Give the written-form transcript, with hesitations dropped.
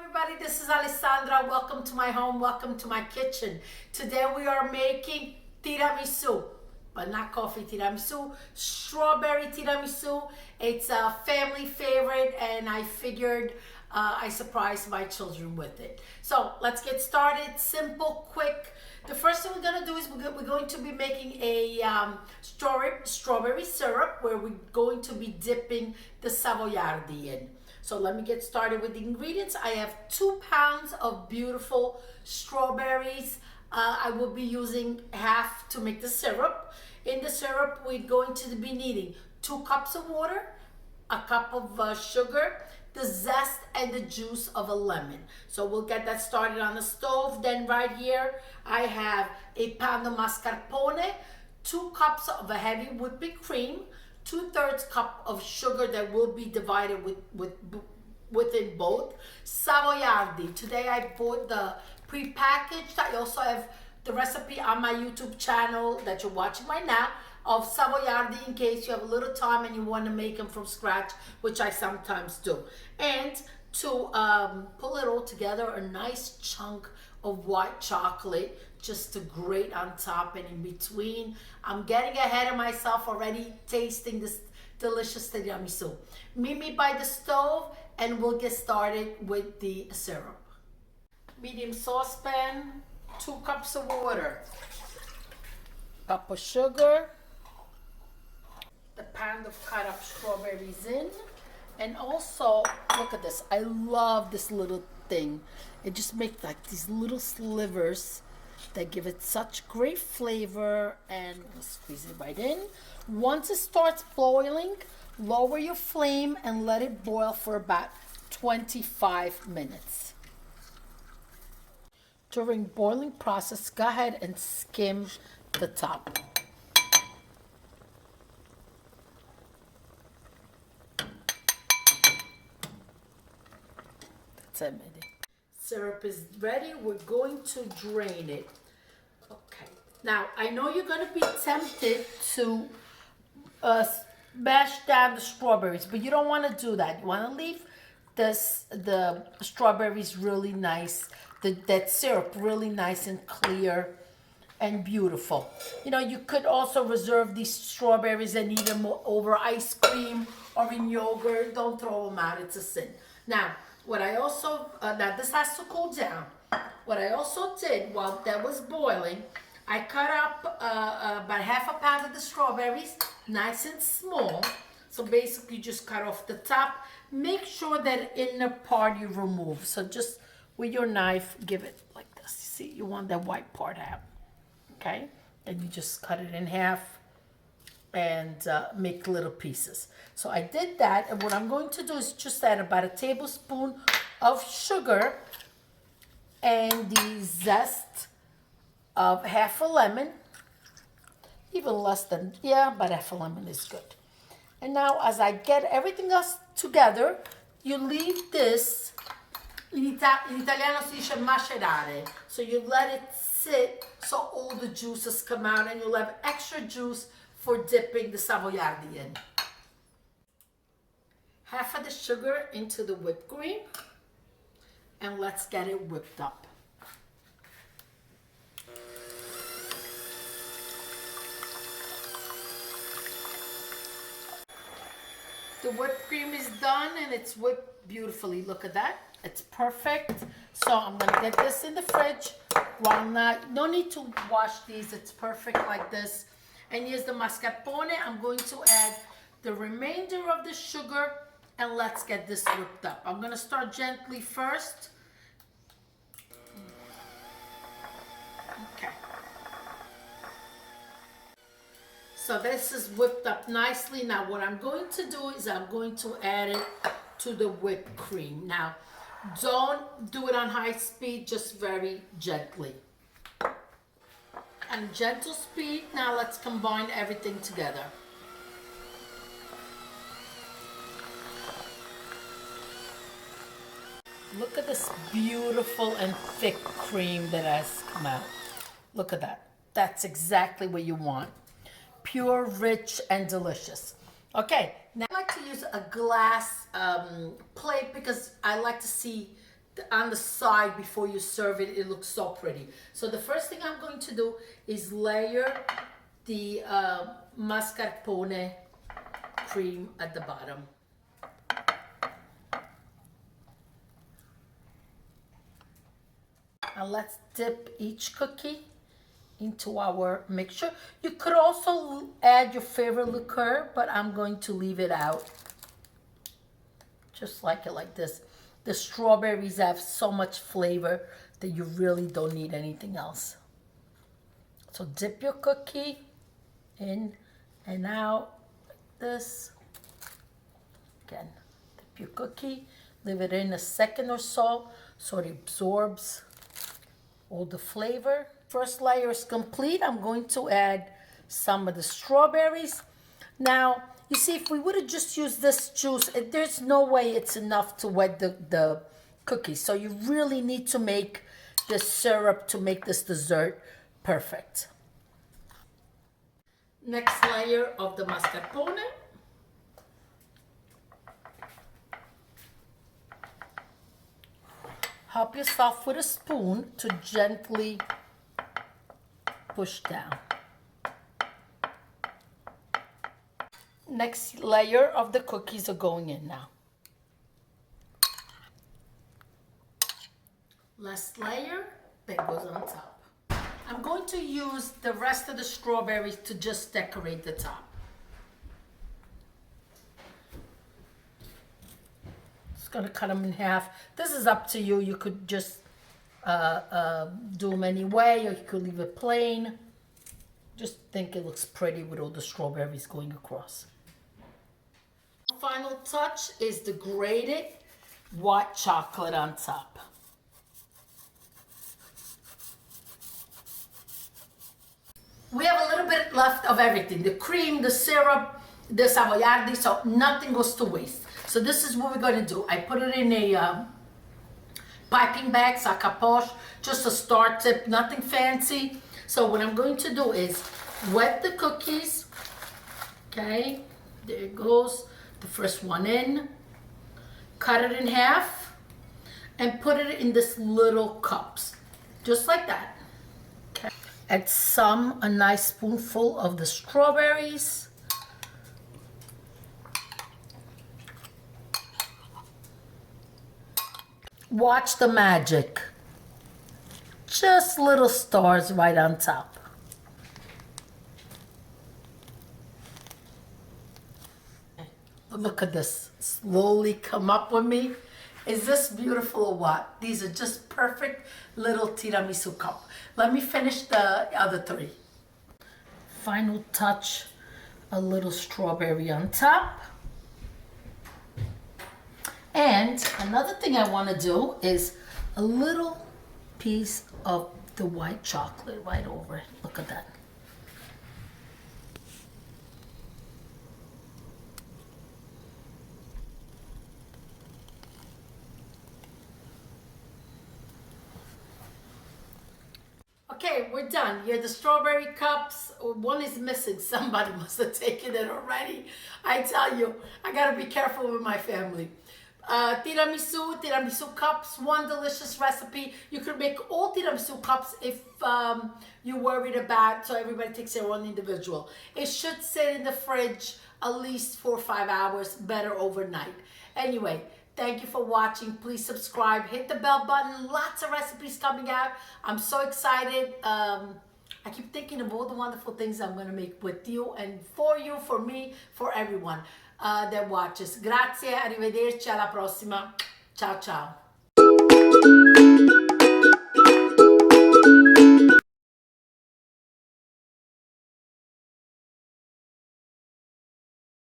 everybody, this is Alessandra. Welcome to my home, welcome to my kitchen. Today we are making tiramisu, but not coffee tiramisu, strawberry tiramisu. It's a family favorite and I figured I surprised my children with it. So let's get started, simple, quick. The first thing we're gonna do is we're going to be making a strawberry syrup where we're going to be dipping the savoiardi in. So let me get started with the ingredients. I have 2 pounds of beautiful strawberries. I will be using half to make the syrup. In the syrup, we're going to be needing 2 cups of water, a cup of sugar, the zest and the juice of a lemon. So we'll get that started on the stove. Then right here, I have a pound of mascarpone, 2 cups of a heavy whipping cream, 2/3 cup of sugar that will be divided within both. Savoiardi. Today I bought the pre-packaged. I also have the recipe on my YouTube channel that you're watching right now of savoiardi in case you have a little time and you want to make them from scratch, which I sometimes do. And to pull it all together, a nice chunk of white chocolate just to grate on top and in between. I'm getting ahead of myself already tasting this delicious tiramisu. Meet me by the stove and we'll get started with the syrup. Medium saucepan, 2 cups of water, cup of sugar, the pound of cut up strawberries in, and also look at this. I love this little thing. It just makes like these little slivers that give it such great flavor, and we'll squeeze it right in. Once it starts boiling, lower your flame and let it boil for about 25 minutes. During boiling process, go ahead and skim the top. That's it, Mindy. Syrup is ready. We're going to drain it. Okay. Now, I know you're going to be tempted to mash down the strawberries, but you don't want to do that. You want to leave the strawberries really nice, that syrup really nice and clear and beautiful. You know, you could also reserve these strawberries and eat them over ice cream or in yogurt. Don't throw them out. It's a sin. Now, what I also, now this has to cool down. What I also did while that was boiling, I cut up about half a pound of the strawberries, nice and small. So basically just cut off the top. Make sure that inner part you remove. So just with your knife, give it like this. See, you want that white part out, okay? And you just cut it in half and make little pieces. So I did that, and what I'm going to do is just add about a tablespoon of sugar and the zest of half a lemon, even less than, yeah, but half a lemon is good. And now as I get everything else together, you leave this, in Italiano si dice macerare, so you let it sit so all the juices come out and you'll have extra juice for dipping the savoiardi in. Half of the sugar into the whipped cream, and let's get it whipped up. The whipped cream is done and it's whipped beautifully. Look at that. It's perfect. So I'm gonna get this in the fridge. No need to wash these. It's perfect like this. And here's the mascarpone. I'm going to add the remainder of the sugar and let's get this whipped up. I'm gonna start gently first. Okay. So this is whipped up nicely. Now what I'm going to do is I'm going to add it to the whipped cream. Now, don't do it on high speed, just very gently. And gentle speed. Now let's combine everything together. Look at this beautiful and thick cream that has come out. Look at that. That's exactly what you want. Pure, rich, and delicious. Okay, now I like to use a glass plate because I like to see on the side before you serve it. It looks so pretty. So the first thing I'm going to do is layer the mascarpone cream at the bottom. And let's dip each cookie into our mixture. You could also add your favorite liqueur, but I'm going to leave it out. Just like it like this. The strawberries have so much flavor that you really don't need anything else. So dip your cookie in and out like this. Again, dip your cookie, leave it in a second or so it absorbs all the flavor. First layer is complete. I'm going to add some of the strawberries. Now, you see, if we would have just used this juice, there's no way it's enough to wet the cookies. So you really need to make the syrup to make this dessert perfect. Next layer of the mascarpone. Help yourself with a spoon to gently push down. Next layer of the cookies are going in now. Last layer that goes on top. I'm going to use the rest of the strawberries to just decorate the top. Just gonna cut them in half. This is up to you. You could just do them any way, or you could leave it plain. Just think it looks pretty with all the strawberries going across. Final touch is the grated white chocolate on top. We have a little bit left of everything. The cream, the syrup, the savoiardi, so nothing goes to waste. So this is what we're going to do. I put it in a piping bag, sac à poche, just a star tip, nothing fancy. So what I'm going to do is wet the cookies. Okay, there it goes. The first one in. Cut it in half and put it in this little cups, just like that. Okay. Add a nice spoonful of the strawberries. Watch the magic. Just little stars right on top. Look at this. Slowly come up with me. Is this beautiful or what? These are just perfect little tiramisu cup. Let me finish the other three. Final touch, a little strawberry on top. And another thing I want to do is a little piece of the white chocolate right over it. Look at that. Okay, we're done. Here are the strawberry cups. One is missing. Somebody must have taken it already. I tell you, I gotta be careful with my family. Tiramisu cups, one delicious recipe. You could make all tiramisu cups if you're worried about, so everybody takes their own individual. It should sit in the fridge at least 4 or 5 hours, better overnight. Anyway, thank you for watching. Please subscribe, hit the bell button. Lots of recipes coming out. I'm so excited. I keep thinking of all the wonderful things I'm going to make with you and for you, for me, for everyone that watches. Grazie, arrivederci, alla prossima. Ciao, ciao.